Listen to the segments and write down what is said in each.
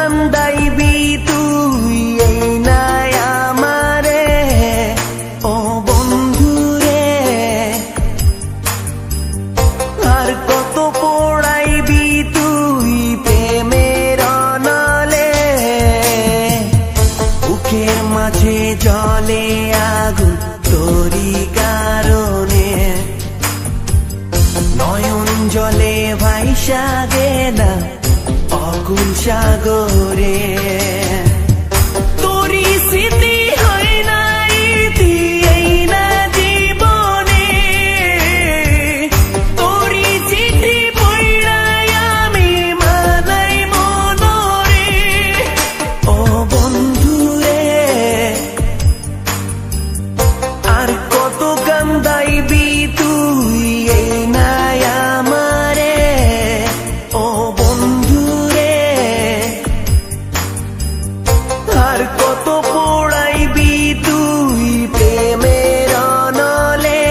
কান্দাইবি তুই এই নাই আমারে ও বন্ধুরে, আর কত পোড়াইবি তুই প্রেমের অনলে, বুকের মাঝে জলে আগুন তোরি কারণে, নয়ন জলে ভাইসা গেলা অকুল সাগরে। তোরি স্মৃতি হয় নাই এই না জীবনে, তোরি চিঠি পড়াই আমি মানাই মনরে ও বন্ধুরে, আর কত কান্দাইবি তুই এই নাই আমারে ও বন্ধুরে, আর কত পোড়াইবি তুই প্রেমের অনলে।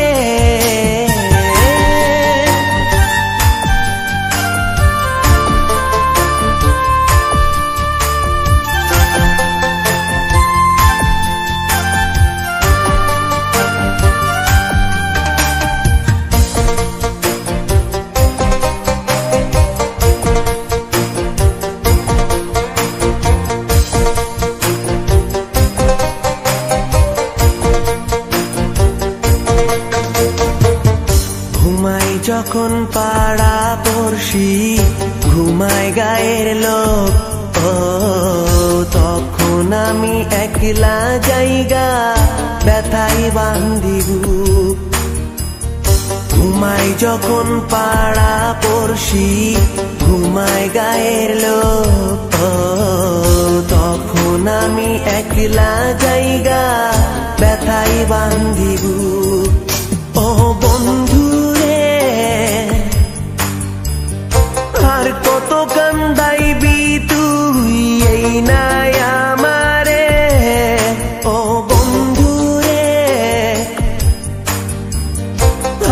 ঘুমাই যখন পাড়া পড়শি, ঘুমায় গায়ের লোক, ও তখন আমি একলা জায়গা ব্যথাই বান্ধি বুক। ঘুমাই যখন পাড়া পড়শি, ঘুমায় গায়ের লোক, ও তখন আমি একলা জায়গা ব্যথাই বান্ধি বুক ও বন্ধুরে, আর কত কান্দাইবি তুই এই নাই আমারে ও বন্ধুরে,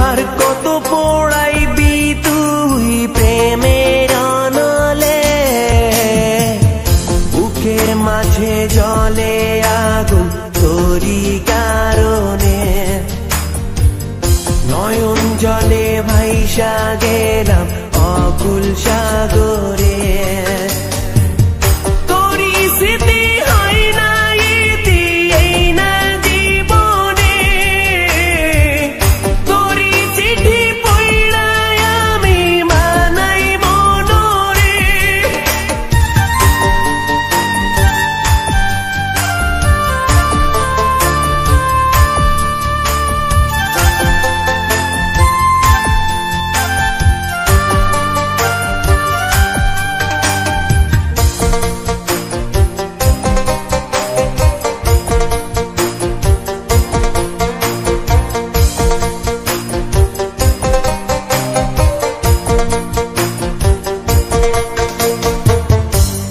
আর কত পোড়াইবি তুই প্রেমের অনলে, বুকের মাঝে জলে আগুন তোরি কারণে, নয়ন জলে ভাইসা গেলাম অকুল সাগরে। তোরি স্মৃতি হয় নাই এই না জীবনে, তোরি চিঠি পড়াই আমি মানাই মনরে।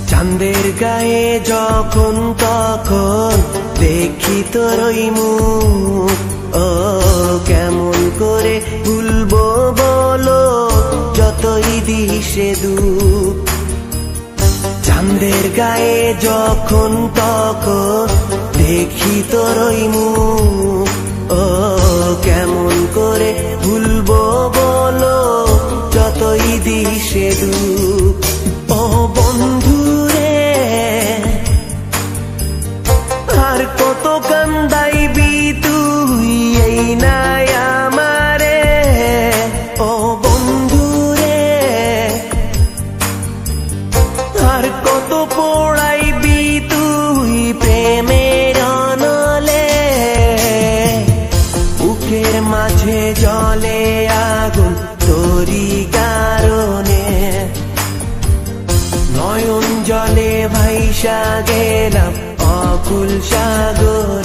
চাঁদের গায়ে যখন তখন দেখি তোর ওই মুখ, ও কেমন করে ভুলবো বলো যতই দিশে দুঃখ। চাঁদের গায়ে যখন তখন দেখি তোর ওই মুখ, ও কেমন করে ভুলবো বলো যতই দিশে দুঃখ ও বন্ধুরে, আর কত কান্দাইবি তুই এই নাই আমারে ও বন্ধুরে, আর কত পোড়াইবি তুই প্রেমের অনলে, বুকের মাঝে জলে আগুন তোরি কারণে, নয়ন জলে ভাইসা গেলাম অকুল সাগর।